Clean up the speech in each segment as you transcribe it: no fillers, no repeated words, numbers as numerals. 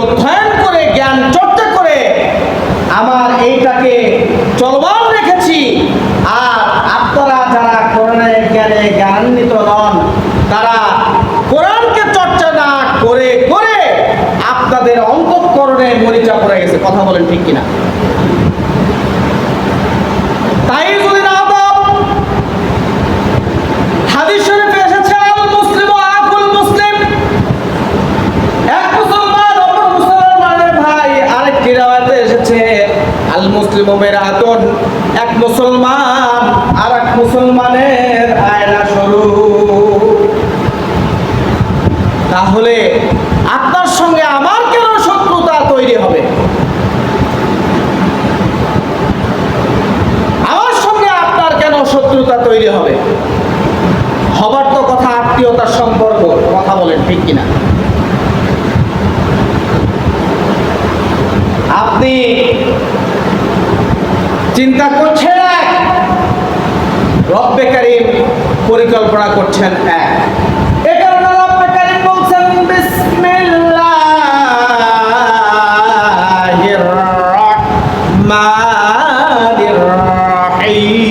অধ্যয়ন করে জ্ঞান চর্চা করে আমার এইটাকে চলমান রেখেছি। আর আপনারা যারা কোরআনের জ্ঞানে জ্ঞানান্বিত নন, তারা কোরআনকে চর্চা না করে করে আপনাদের অন্তঃকরণে মরিচা পড়ে গেছে। কথা বলেন ঠিক কিনা? তাই যদি না হতো, হাদিস শরীফে এসেছে আল মুসলিমু আকুল মুসলিম, এক মুসলমান অপর মুসলমানের ভাই। আরেকটি রাওয়াতে এসেছে আল মুসলিমু মিরআতুন, এক মুসলমান আর এক মুসলমানের আয়না স্বরূপ। তাহলে আপনার সঙ্গে আমার কেন শত্রুতা তৈরি হবে? আমার সঙ্গে আপনার কেন শত্রুতা তৈরি হবে? হবার তো কথা আত্মীয়তার সম্পর্ক। কথা বলেন ঠিক কিনা? আপনি চিন্তা করছেন এক, রব্বে কারীম পরিকল্পনা করছেন এক। এ কারণে রব্বে কারীম বলছেন বিসমিল্লাহির রাহমানির রাহিম।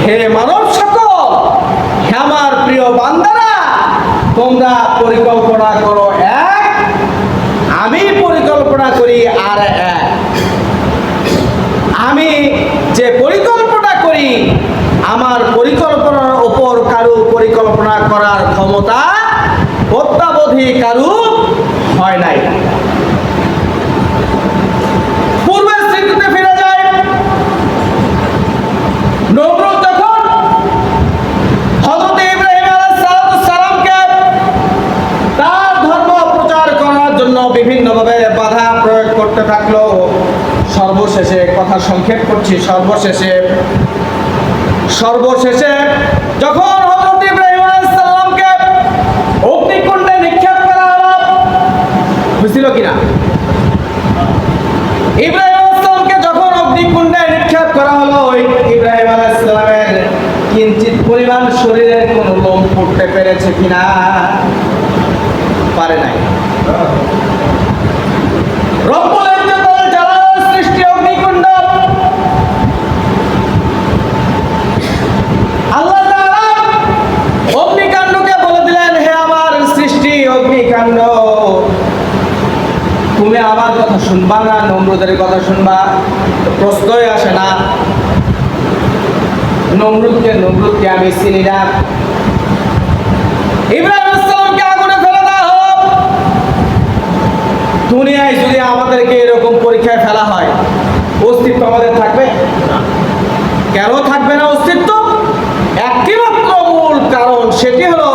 হে মানব সকল, হে আমার প্রিয় বান্দারা, তোমরা পরিকল্পনা করো এক, আমি পরিকল্পনা করি আর এক। আমি যে পরিকল্পনা করি, আমার পরিকল্পনার উপর কারো পরিকল্পনা করার ক্ষমতা অত্যাবধি কারো হয় নাই। পূর্বের স্মৃতিতে ফিরে যায়। নমরুদ যখন হযরত ইব্রাহিম আলাইহিস সালামকে তার ধর্ম প্রচার করার জন্য বিভিন্নভাবে বাধা প্রয়োগ করতে থাকলো, সর্বশেষে, কথা সংক্ষেপ করছি, সর্বশেষে যখন হযরত ইব্রাহিম আলাইহিস সালামকে অগ্নিকুণ্ডে নিক্ষেপ করা হলো, বুঝছিল কিনা? ইব্রাহিম আলাইহিস সালামকে যখন অগ্নিকুণ্ডে নিক্ষেপ করা হলো, ইব্রাহিম আলাইহিস সালামের কিঞ্চিত পরিমাণ শরীরের কোন লোম পড়তে পেরেছে কিনা? পারে নাই। রব্বুল ইজ্জতের জালালের সৃষ্টি অগ্নিকুণ্ড। আল্লাহ তাআলা অগ্নিকাণ্ডকে বলে দিলেন, হে আমার সৃষ্টি অগ্নিকাণ্ড, তুমি আমার কথা শুনবা না নমরুদের কথা শুনবা? প্রশ্নই আসে না। নমরুদকে আমি চিনি না। ইব্রাহিম আলাইহিস সালামকে আগুনে ফেলে দেওয়া হলো। দুনিয়ায় যদি আমাদেরকে এরকম পরীক্ষায় ফেলা হয়, অস্তিত্ব আমাদের থাকবে? কেন থাকবে না অস্তিত্ব? একটি মাত্র মূল কারণ, সেটি হলো